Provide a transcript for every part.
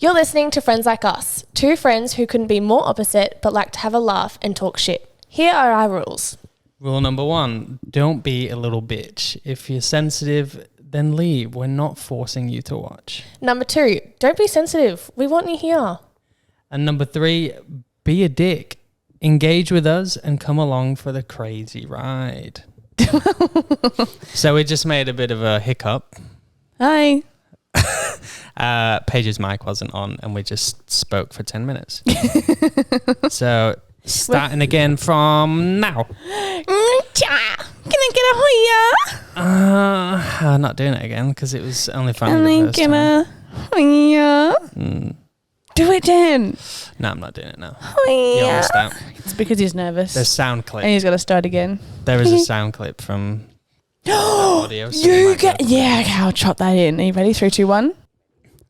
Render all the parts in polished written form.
You're listening to Friends Like Us, two friends who couldn't be more opposite but like to have a laugh and talk shit. Here are our rules. Rule number 1, don't be a little bitch. If you're sensitive, then leave. We're not forcing you to watch. Number 2, don't be sensitive. We want you here. And number 3, be a dick. Engage with us and come along for the crazy ride. So we just made a bit of a hiccup. Hi. Paige's mic wasn't on and we just spoke for 10 minutes. So starting again from now. Can I get a hoya? I'm not doing it again because it was only funny the first Can I time. get a hoya? Do it then. No, I'm not doing it now. Hoya. You lost out. It's because he's nervous. There's sound clip. And he's got to start again. There is a sound clip from audio. So You get... Yeah, okay, I'll chop that in. Are you ready? 3, 2, 1.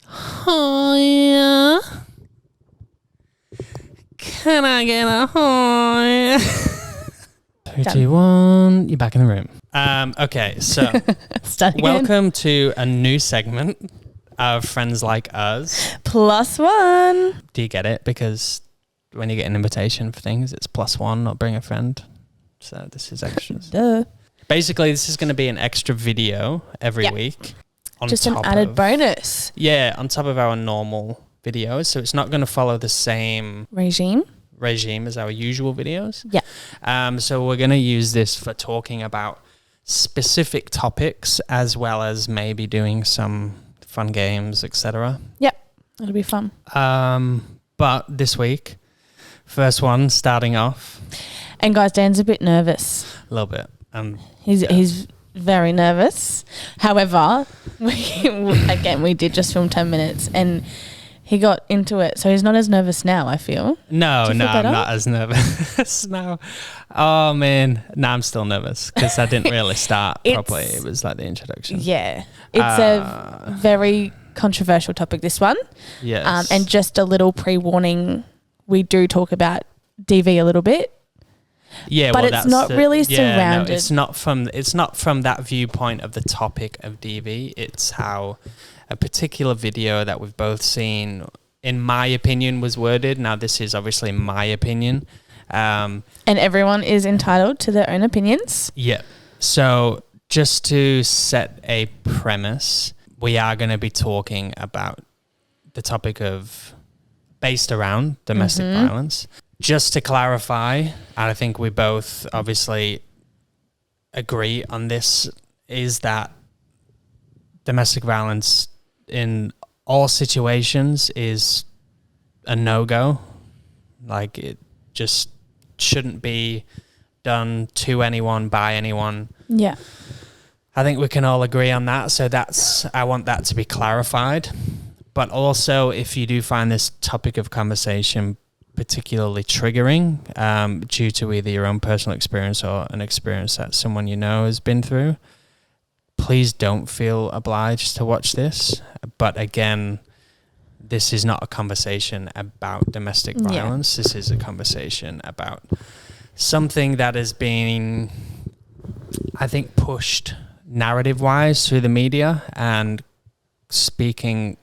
Hoya. Can I get a hoya? 3, 2, 1. You're back in the room. Okay, so Start again. welcome to a new segment of Friends Like Us. +1. Do you get it? Because when you get an invitation for things, it's +1, not bring a friend. So this is extras. Duh. Basically, this is going to be an extra video every week. On Just an top added of- bonus. Yeah, on top of our normal videos. So it's not going to follow the same Regime. regime as our usual videos. Yeah. So we're going to use this for talking about specific topics as well as maybe doing some fun games, etc. Yep. It'll be fun. But this week, first one starting off And guys, Dan's a bit nervous. a little bit. He's very nervous. However, we did just film 10 minutes and he got into it. So he's not as nervous now, I feel. No, Do you feel I'm better? not as nervous now. Oh, man. No, I'm still nervous because I didn't really start properly. It was like the introduction. Yeah. It's a very controversial topic, this one. Yes. And just a little pre-warning, we do talk about DV a little bit. Yeah, but well, it's that's not really surrounded. No, it's not from that viewpoint of the topic of DV. It's how a particular video that we've both seen, in my opinion, was worded. Now, this is obviously my opinion. And everyone is entitled to their own opinions. Yeah. So just to set a premise, we are going to be talking about the topic of based around domestic violence. Just to clarify, and I think we both obviously agree on this, is that domestic violence in all situations is a no-go. Like, it just shouldn't be done to anyone, by anyone. Yeah. I think we can all agree on that. So I want that to be clarified. But also, if you do find this topic of conversation particularly triggering due to either your own personal experience or an experience that someone you know has been through, please don't feel obliged to watch this. But again, this is not a conversation about domestic violence. This is a conversation about something that is being, I think, pushed narrative-wise through the media. And speaking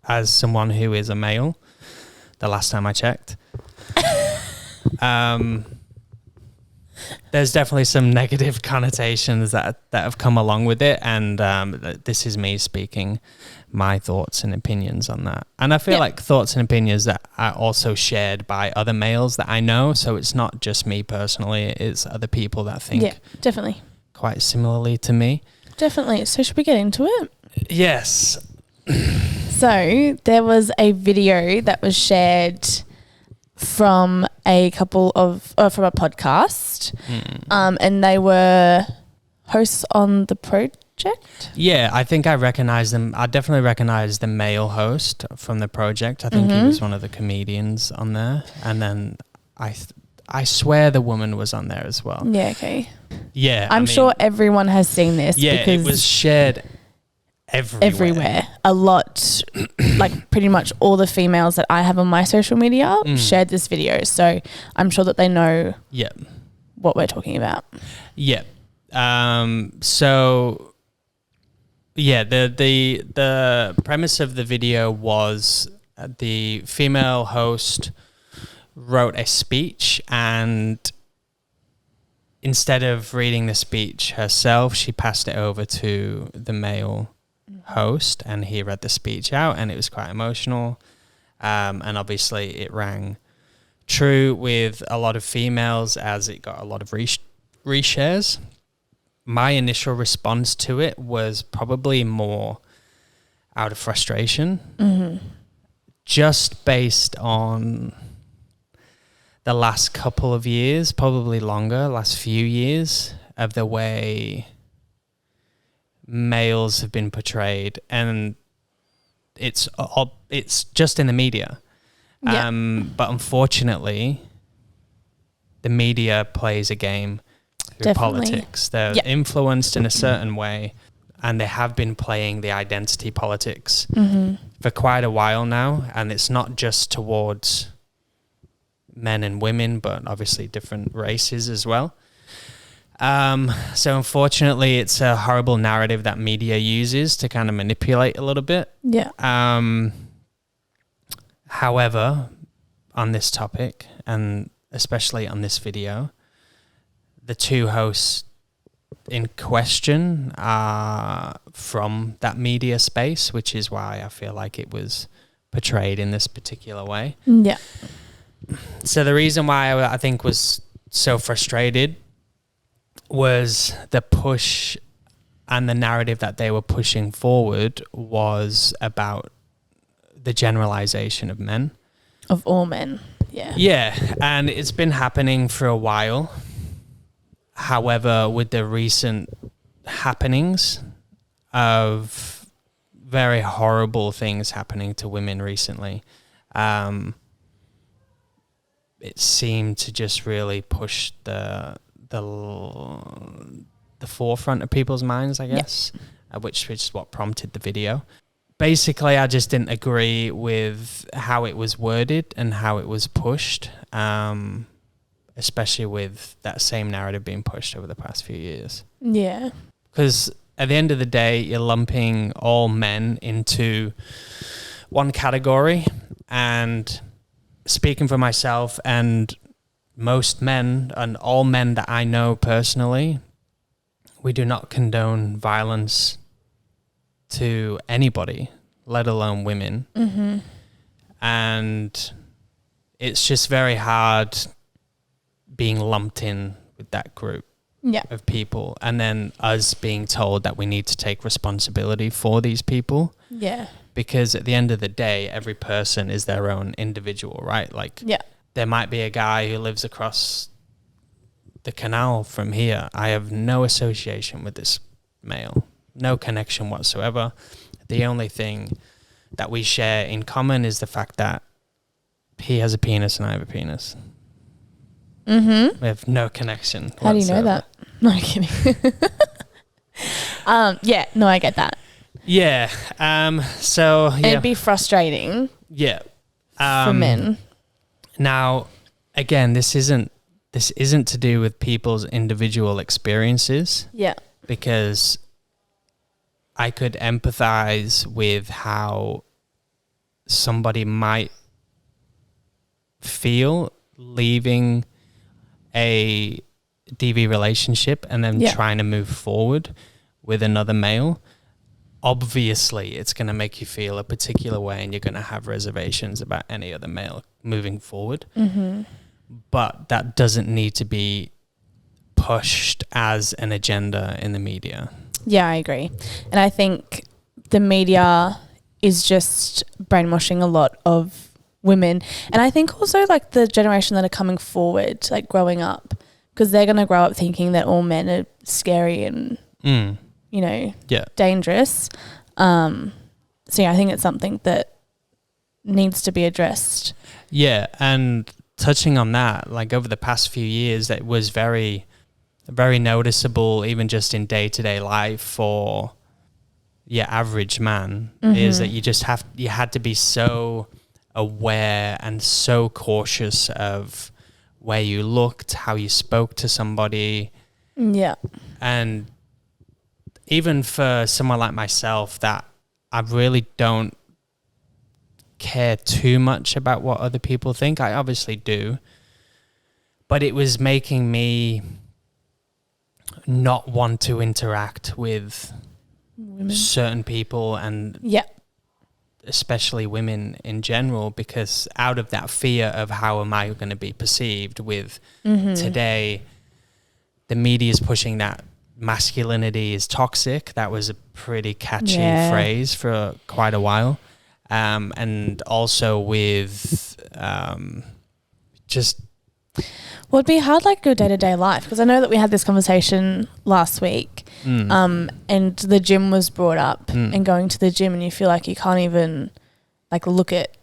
as someone who is a male, the last time I checked, there's definitely some negative connotations that have come along with it, and this is me speaking my thoughts and opinions on that. And I feel like thoughts and opinions that are also shared by other males that I know, so it's not just me personally, it's other people that think definitely quite similarly to me. Definitely. So should we get into it? Yes. So there was a video that was shared from a couple of from a podcast, and they were hosts on the project. Yeah, I think I recognize them. I definitely recognize the male host from the project. I think he was one of the comedians on there, and then I swear the woman was on there as well. Yeah. Okay. Yeah, I'm sure everyone has seen this. Yeah, because it was shared everywhere. A lot, like pretty much all the females that I have on my social media shared this video. So I'm sure that they know what we're talking about. Yeah. So yeah, the premise of the video was The female host wrote a speech, and instead of reading the speech herself, she passed it over to the male host, and he read the speech out, and it was quite emotional. And obviously it rang true with a lot of females as it got a lot of reshares. My initial response to it was probably more out of frustration, just based on the last couple of years, probably longer, last few years, of the way males have been portrayed, and it's just in the media. Yeah. But unfortunately, the media plays a game through Definitely. politics. They're Yeah. influenced in a certain way, and they have been playing the identity politics for quite a while now. And it's not just towards men and women, but obviously different races as well. So unfortunately, it's a horrible narrative that media uses to kind of manipulate a little bit. Yeah. However, on this topic, and especially on this video, the two hosts in question are from that media space, which is why I feel like it was portrayed in this particular way. Yeah. So the reason why I think was so frustrated was the push and the narrative that they were pushing forward was about the generalization of men. Of all men. Yeah. Yeah, and it's been happening for a while. However, with the recent happenings of very horrible things happening to women recently, it seemed to just really push the forefront of people's minds, I guess, which is what prompted the video. Basically, I just didn't agree with how it was worded and how it was pushed, especially with that same narrative being pushed over the past few years. Yeah. Because at the end of the day, you're lumping all men into one category. And speaking for myself and most men and all men that I know personally, we do not condone violence to anybody, let alone women. And it's just very hard being lumped in with that group of people, and then us being told that we need to take responsibility for these people. Yeah. Because at the end of the day, every person is their own individual, right? Like, there might be a guy who lives across the canal from here. I have no association with this male, no connection whatsoever. The only thing that we share in common is the fact that he has a penis and I have a penis. We have no connection whatsoever. How do you know that? No, I'm kidding. Yeah, no, I get that. Yeah. So yeah. It'd be frustrating Yeah. for men. Now, again, this isn't to do with people's individual experiences. Yeah. Because I could empathize with how somebody might feel leaving a DV relationship and then trying to move forward with another male. Obviously, it's going to make you feel a particular way and you're going to have reservations about any other male moving forward. But that doesn't need to be pushed as an agenda in the media. Yeah, I agree. And I think the media is just brainwashing a lot of women. And I think also like the generation that are coming forward, like growing up, because they're going to grow up thinking that all men are scary and, you know, dangerous. So yeah, I think it's something that needs to be addressed. Yeah. And touching on that, like over the past few years, that was very noticeable, even just in day-to-day life for your average man, is that you had to be so aware and so cautious of where you looked, how you spoke to somebody. Yeah. And even for someone like myself, that I really don't care too much about what other people think. I obviously do. But it was making me not want to interact with certain people, and Yeah. especially women in general, because out of that fear of how am I going to be perceived with today, the media is pushing that masculinity is toxic. That was a pretty catchy phrase for quite a while. And also with just... Well, it'd be hard, like, your day-to-day life, because I know that we had this conversation last week, and the gym was brought up, and going to the gym, and you feel like you can't even, like, look at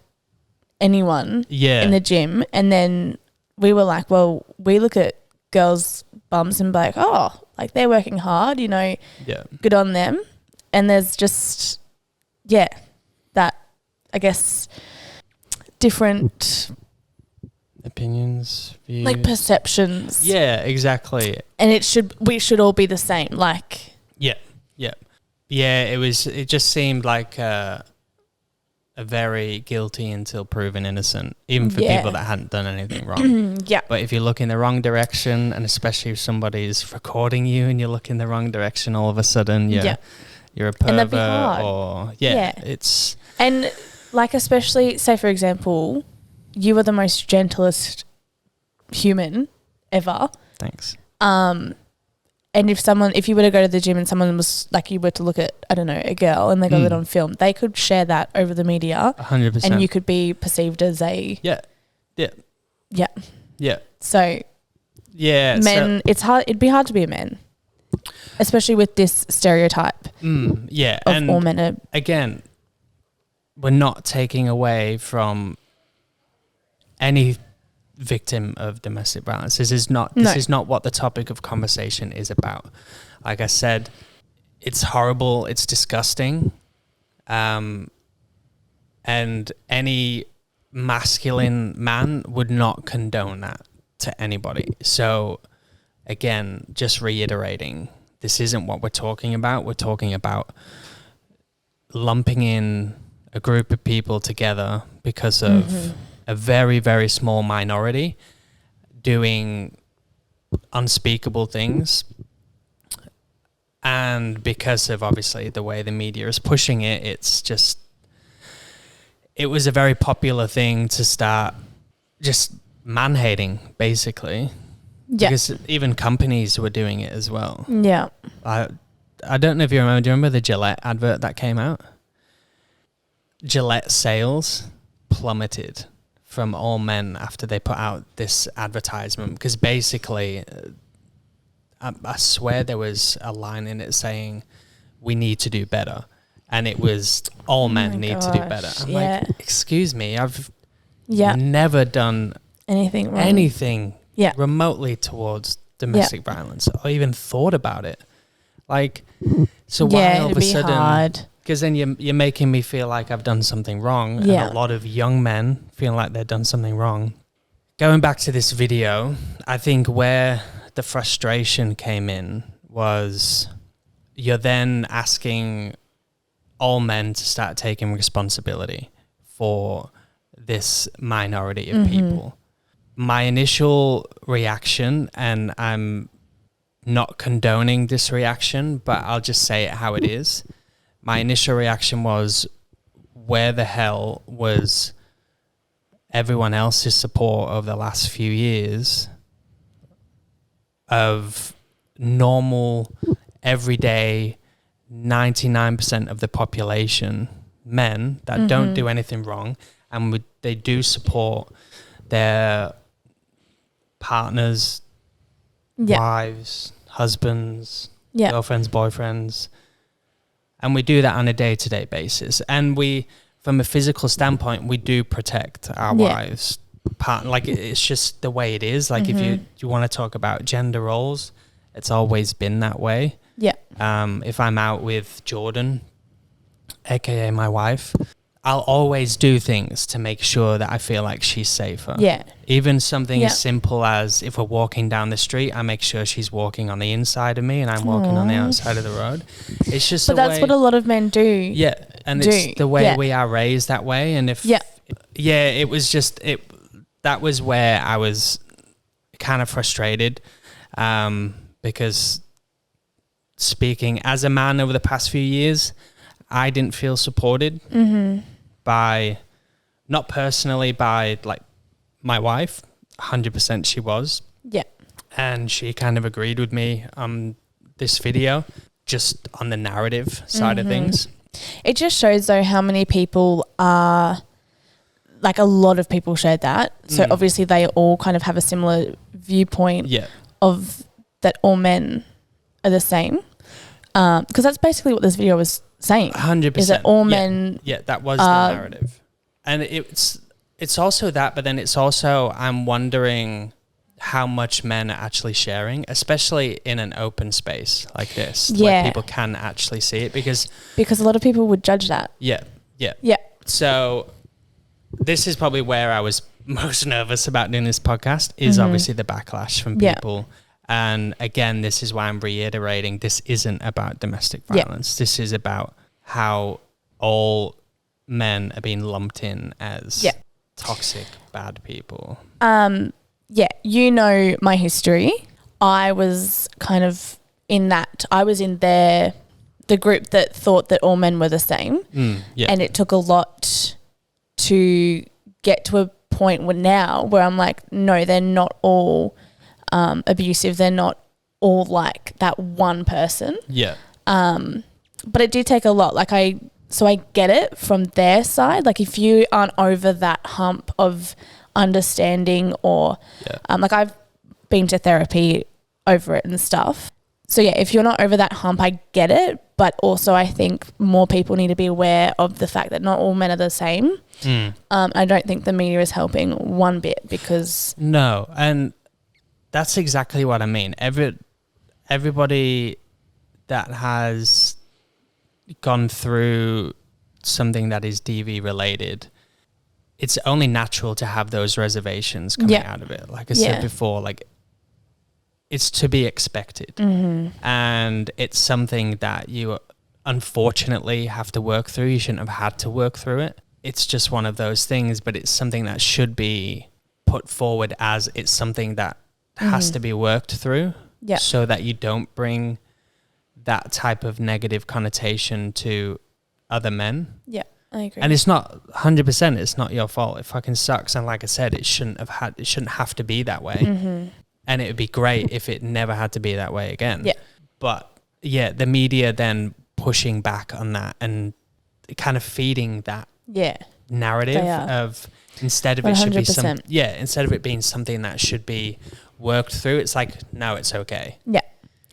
anyone in the gym. And then we were like, well, we look at girls' bums and be like, oh, like, they're working hard, you know, good on them. And there's just, that, I guess, different... opinions, views. Like perceptions. Yeah, exactly. And we should all be the same. Like, yeah. It just seemed like a very guilty until proven innocent, even for people that hadn't done anything wrong. But if you look in the wrong direction, and especially if somebody's recording you and you look in the wrong direction, all of a sudden you're a pervert. And that'd be hard. Or it's... And like, especially, say for example, you are the most gentlest human ever. Thanks. And if you were to go to the gym and someone was like, you were to look at, I don't know, a girl, and they got it on film, they could share that over the media. 100%. And you could be perceived as a... Yeah. So men, it's hard. It'd be hard to be a man, especially with this stereotype. Of all men are... Again, we're not taking away from any victim of domestic violence. This is not what the topic of conversation is about. Like I said, it's horrible, it's disgusting, and any masculine man would not condone that to anybody. So again, just reiterating, this isn't what we're talking about. We're talking about lumping in a group of people together because of a very, very small minority doing unspeakable things. And because of obviously the way the media is pushing it, it was a very popular thing to start just man-hating, basically. Yeah. Because even companies were doing it as well. Yeah. I don't know if you remember. Do you remember the Gillette advert that came out? Gillette sales plummeted from all men after they put out this advertisement, because basically I swear there was a line in it saying we need to do better, and it was all men need to do better. I'm like, excuse me, I've never done anything remotely towards domestic violence or even thought about it. Like, so why all of a sudden? Because then you're making me feel like I've done something wrong, and a lot of young men feel like they've done something wrong. Going back to this video, I think where the frustration came in was you're then asking all men to start taking responsibility for this minority of people. My initial reaction, and I'm not condoning this reaction, but I'll just say it how it is. My initial reaction was, where the hell was everyone else's support over the last few years of normal, everyday, 99% of the population, men that don't do anything wrong, and they do support their partners, wives, husbands, girlfriends, boyfriends. And we do that on a day-to-day basis. And we, from a physical standpoint, we do protect our wives. Like, it's just the way it is. Like, if you want to talk about gender roles, it's always been that way. Yeah. If I'm out with Jordan, aka my wife, I'll always do things to make sure that I feel like she's safer. Yeah. Even something as simple as if we're walking down the street, I make sure she's walking on the inside of me and I'm walking on the outside of the road. It's just But that's what a lot of men do. Yeah. And it's the way we are raised that way. And if Yeah, it was just that was where I was kind of frustrated, because speaking as a man over the past few years, I didn't feel supported by, not personally by like my wife, 100% she was. Yeah. And she kind of agreed with me on this video, just on the narrative side of things. It just shows though how many people are, like a lot of people shared that. So obviously they all kind of have a similar viewpoint of that all men are the same. Because that's basically what this video was saying. 100%. Is that all men... Yeah, that was the narrative. And it's also that, but then it's also, I'm wondering how much men are actually sharing, especially in an open space like this, where people can actually see it, because a lot of people would judge that. Yeah. So this is probably where I was most nervous about doing this podcast, is obviously the backlash from people. And again, this is why I'm reiterating, this isn't about domestic violence. This is about how all men are being lumped in as toxic, bad people. Yeah, you know my history. I was kind of in that. I was in the group that thought that all men were the same. And it took a lot to get to a point where I'm like, no, they're not all abusive. They're not all like that one person. Yeah. But it did take a lot. So I get it from their side. Like if you aren't over that hump of understanding or like I've been to therapy over it and stuff. So yeah, if you're not over that hump, I get it. But also I think more people need to be aware of the fact that not all men are the same. I don't think the media is helping one bit because... No, and that's exactly what I mean. Everybody that has gone through something that is DV related, it's only natural to have those reservations coming out of it. Like I said before, like it's to be expected. And it's something that you unfortunately have to work through. You shouldn't have had to work through it. It's just one of those things, but it's something that should be put forward as it's something that has to be worked through so that you don't bring that type of negative connotation to other men. Yeah, I agree. And it's not 100%, it's not your fault. It fucking sucks. And like I said, it shouldn't have to be that way. And it would be great if it never had to be that way again. Yeah. But yeah, the media then pushing back on that and kind of feeding that narrative of instead of it should be instead of it being something that should be worked through, it's like, no, it's okay. Yeah,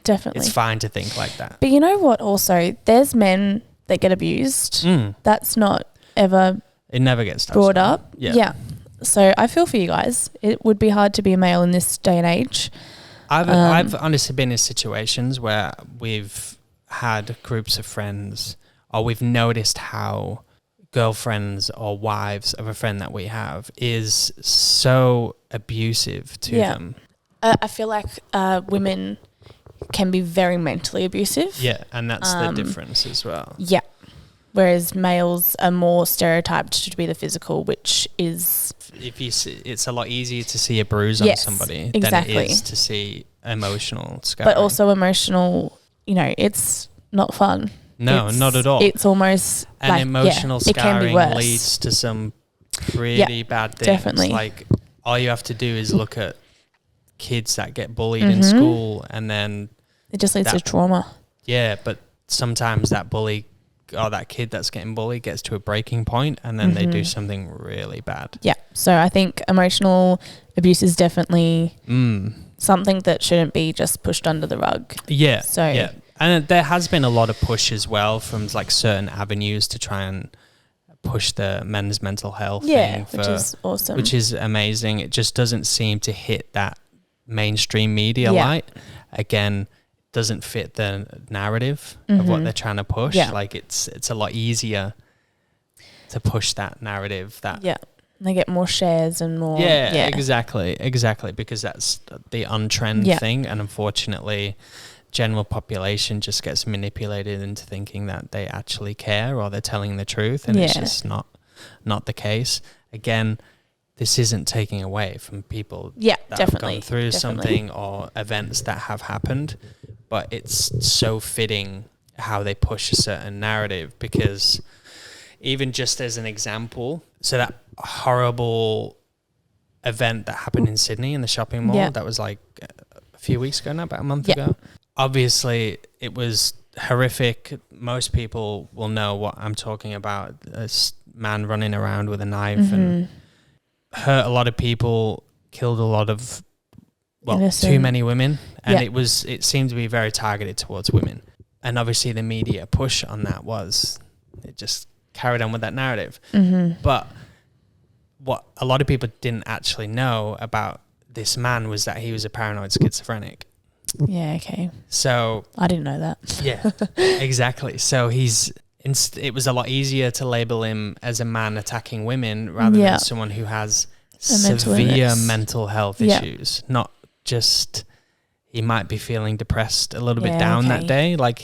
definitely. It's fine to think like that. But you know what also, there's men that get abused. That's not ever... It never gets brought up. Yeah. So I feel for you guys. It would be hard to be a male in this day and age. I've honestly been in situations where we've had groups of friends, or we've noticed how girlfriends or wives of a friend that we have is so abusive to them. I feel like women can be very mentally abusive. Yeah, and that's the difference as well. Yeah. Whereas males are more stereotyped to be the physical, which is... If you see, it's a lot easier to see a bruise on somebody than it is to see emotional scarring. But also emotional, it's not fun. No, not at all. It's almost and emotional scarring leads to some pretty bad things. Definitely. Like all you have to do is look at kids that get bullied in school, and then it just leads to trauma. Yeah, but sometimes that bully or that kid that's getting bullied gets to a breaking point, and then they do something really bad. Yeah. So I think emotional abuse is definitely something that shouldn't be just pushed under the rug. Yeah. So yeah. And there has been a lot of push as well from like certain avenues to try and push the men's mental health thing. Which is awesome. Which is amazing. It just doesn't seem to hit that mainstream media light. Again, doesn't fit the narrative of what they're trying to push. Like it's a lot easier to push that narrative. They get more shares and more. Exactly, because that's the untrend thing, and unfortunately, general population just gets manipulated into thinking that they actually care or they're telling the truth, and it's just not the case. again, this isn't taking away from people Yeah, that definitely. have gone through Definitely. something or events that have happened, but it's so fitting how they push a certain narrative, because even just as an example, so that horrible event that happened in Sydney in the shopping mall, Yeah. that was like a few weeks ago now, about a month Yeah. ago. Obviously, it was horrific. Most people will know what I'm talking about. This man running around with a knife and hurt a lot of people, killed a lot of, well, Innocent. too many women. And Yeah. it seemed to be very targeted towards women. And obviously the media push on that was, it just carried on with that narrative. But what a lot of people didn't actually know about this man was that he was a paranoid schizophrenic. Yeah, okay. So I didn't know that. yeah, exactly. So it was a lot easier to label him as a man attacking women rather Yeah. than someone who has A mental severe illness. mental health Yeah. issues. Not just, he might be feeling depressed, a little bit Yeah, down okay. that day. Like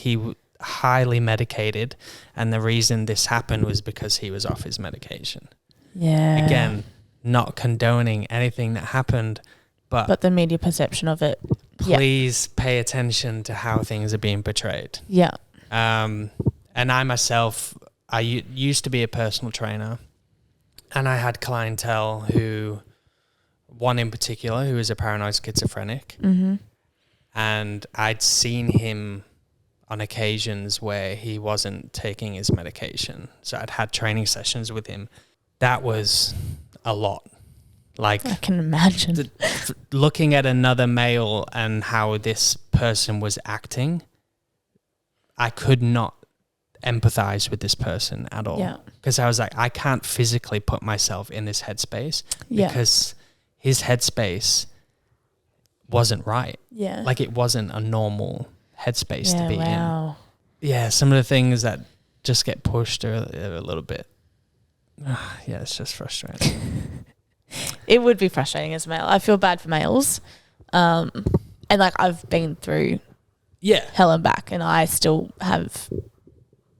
highly medicated. And the reason this happened was because he was off his medication. Yeah. Again, not condoning anything that happened, But the media perception of it. Yeah. please pay attention to how things are being portrayed. Yeah. And I myself, used to be a personal trainer, and I had clientele one in particular, who was a paranoid schizophrenic, and I'd seen him on occasions where he wasn't taking his medication. So I'd had training sessions with him. That was a lot. Like, I can imagine. looking at another male and how this person was acting, I could not empathize with this person at all. Yeah. Because I was like, I can't physically put myself in this headspace Yeah. because his headspace wasn't right. Yeah. Like, it wasn't a normal headspace to be wow. in. Yeah, some of the things that just get pushed are a little bit. Yeah, it's just frustrating. It would be frustrating as a male. I feel bad for males. And like I've been through Yeah. hell and back and I still have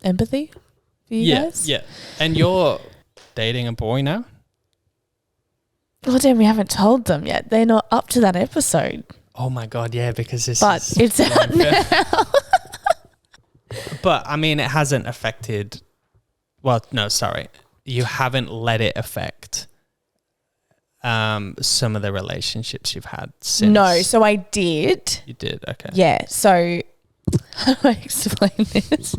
empathy for you guys. Yeah. And you're dating a boy now? Well, damn, we haven't told them yet. They're not up to that episode. Oh my God, yeah, because this But is it's out now. But I mean, it hasn't affected. Well, no, sorry, you haven't let it affect some of the relationships you've had since. No, so I did. You did, okay. Yeah. So how do I explain this?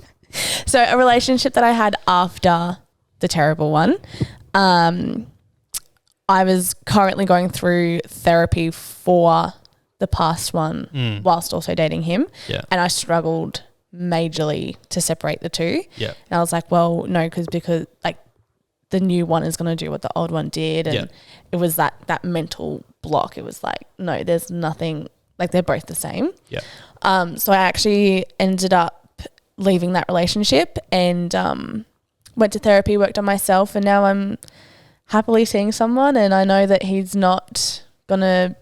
So a relationship that I had after the terrible one, I was currently going through therapy for the past one whilst also dating him. Yeah. And I struggled majorly to separate the two. Yeah. And I was like, well, no, because like the new one is going to do what the old one did. And it was that mental block. It was like, no, there's nothing, like they're both the same. Yeah. So I actually ended up leaving that relationship and went to therapy, worked on myself, and now I'm happily seeing someone, and I know that he's not going to,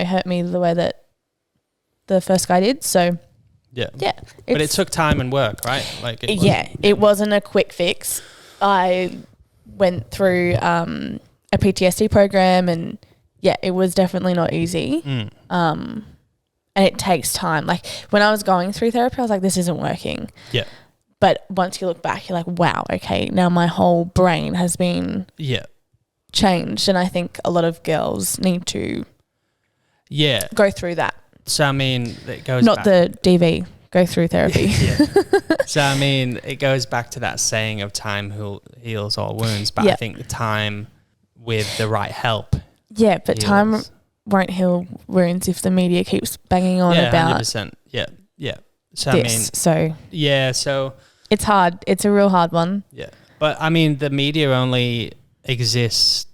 hurt me the way that the first guy did. So Yeah. yeah. But it took time and work, right? Like, it wasn't a quick fix. I went through a PTSD program and yeah, it was definitely not easy. And it takes time. Like when I was going through therapy, I was like, this isn't working. Yeah. But once you look back, you're like, wow, okay, now my whole brain has been changed. And I think a lot of girls need to go through that. So, I mean, it goes Not back. the DV, go through therapy. So, I mean, it goes back to that saying of time heals all wounds. But I think the time with the right help. Yeah, but time heals. won't heal wounds if the media keeps banging on about 100%. Yeah. Yeah. So, this. So so it's hard. It's a real hard one. yeah. But I mean, the media only exists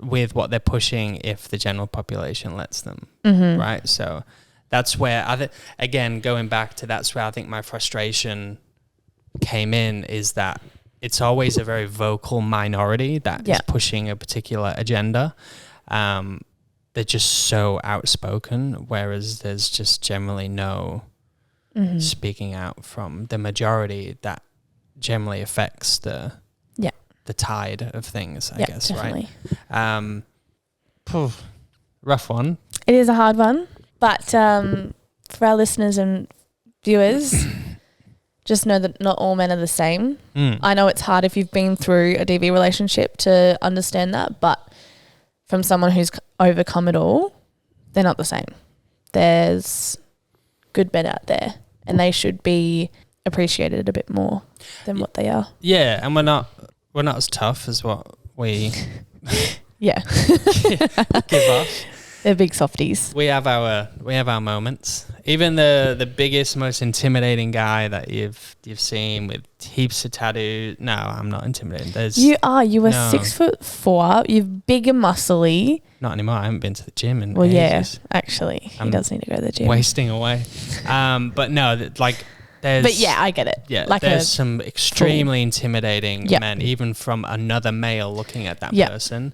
with what they're pushing if the general population lets them, right? So that's where again, going back to that's where I think my frustration came in, is that it's always a very vocal minority that is pushing a particular agenda. They're just so outspoken, whereas there's just generally no speaking out from the majority that generally affects the tide of things, I Yeah, guess, definitely. right? Rough one. It is a hard one, but for our listeners and viewers, just know that not all men are the same. I know it's hard if you've been through a DV relationship to understand that, but from someone who's overcome it all, they're not the same. There's good men out there, and they should be appreciated a bit more than what they are. Yeah, and we're not as tough as what we Yeah. give off. They're big softies. We have our moments. Even the biggest, most intimidating guy that you've seen with heaps of tattoos. No, I'm not intimidated. You were No. 6'4". You're big and muscly. Not anymore. I haven't been to the gym in Well, ages. yeah, actually, he I'm does need to go to the gym. Wasting away. But no, there's. But yeah, I get it. Yeah, Like there's some extremely intimidating Yep. men, even from another male looking at that Yep. person.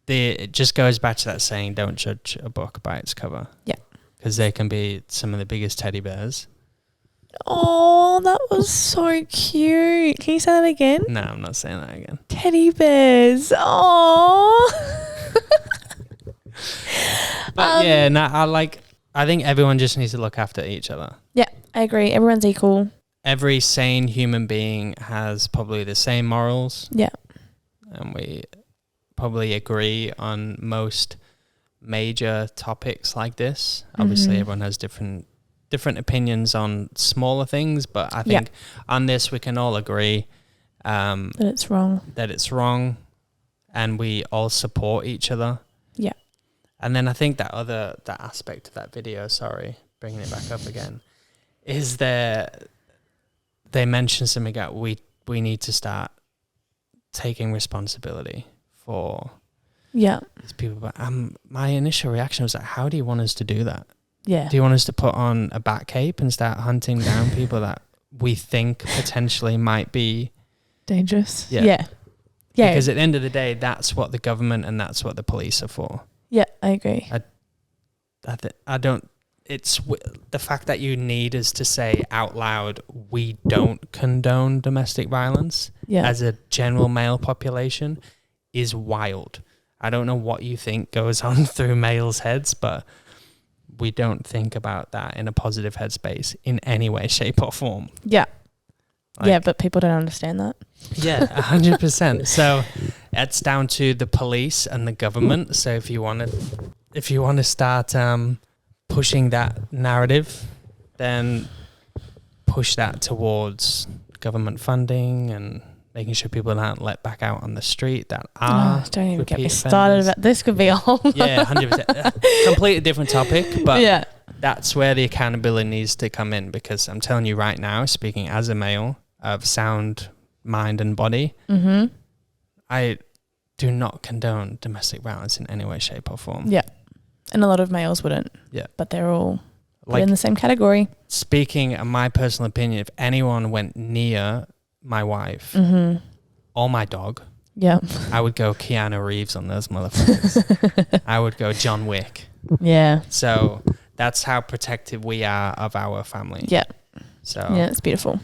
It just goes back to that saying, don't judge a book by its cover. Yeah. Because they can be some of the biggest teddy bears. Oh, that was so cute. Can you say that again? No, I'm not saying that again. Teddy bears. Oh. But yeah, no, I think everyone just needs to look after each other. Yeah, I agree. Everyone's equal. Every sane human being has probably the same morals. Yeah. And we probably agree on most major topics like this. Obviously, everyone has different opinions on smaller things, but I think on this we can all agree That it's wrong. that it's wrong, and we all support each other. Yeah. And then I think that aspect of that video, sorry, bringing it back up again, is they mentioned something about we need to start taking responsibility for Yeah. these people. But my initial reaction was like, how do you want us to do that? Yeah. Do you want us to put on a bat cape and start hunting down people that we think potentially might be Dangerous. Yeah. Yeah. Yeah. Because at the end of the day, that's what the government and that's what the police are for. Yeah, I agree. I don't. It's the fact that you need us to say out loud, we don't condone domestic violence Yeah. as a general male population is wild. I don't know what you think goes on through males' heads, but we don't think about that in a positive headspace in any way, shape or form. Yeah. Like- Yeah, but people don't understand that. Yeah, 100%. So it's down to the police and the government. So if you want to start pushing that narrative, then push that towards government funding and making sure people aren't let back out on the street that are Don't even get me repeat started offenders. about this. Could be a whole. Yeah, 100%. Completely different topic, but Yeah. that's where the accountability needs to come in, because I'm telling you right now, speaking as a male of sound mind and body, I do not condone domestic violence in any way, shape or form. Yeah. And a lot of males wouldn't. Yeah. But they're all put Like, in the same category. speaking of my personal opinion, if anyone went near my wife or my dog, Yeah. I would go Keanu Reeves on those motherfuckers. I would go John Wick. Yeah. So that's how protective we are of our family. Yeah. So Yeah, it's beautiful.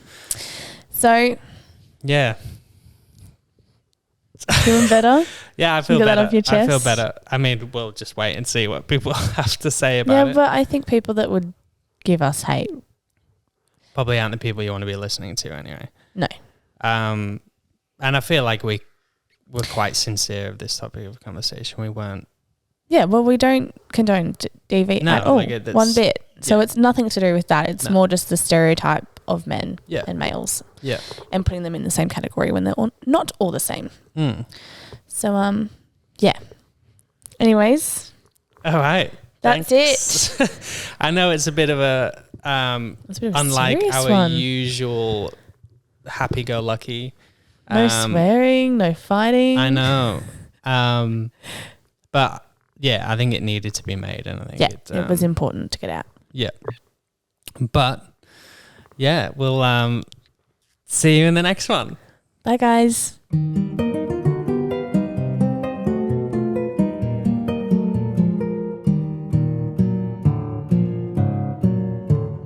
So, yeah. feeling better? Yeah, I feel get that better. off your I feel chest? better. I mean, we'll just wait and see what people have to say about Yeah, it. but I think people that would give us hate. Probably aren't the people you want to be listening to anyway. No. And I feel like we were quite sincere of this topic of conversation. We weren't. Yeah, well, we don't condone DV No, at all. like that's- one bit. So yeah. it's nothing to do with that. It's No. more just the stereotype of men Yeah. and males Yeah. and putting them in the same category when they're not all the same. Mm. So, yeah. Anyways, All right. That's Thanks. I know it's a bit of a it's a bit of a unlike serious our one. usual happy-go-lucky. No swearing, no fighting. I know. But yeah, I think it needed to be made, and I think Yeah, it was important to get out. Yeah. But yeah, we'll see you in the next one. Bye, guys.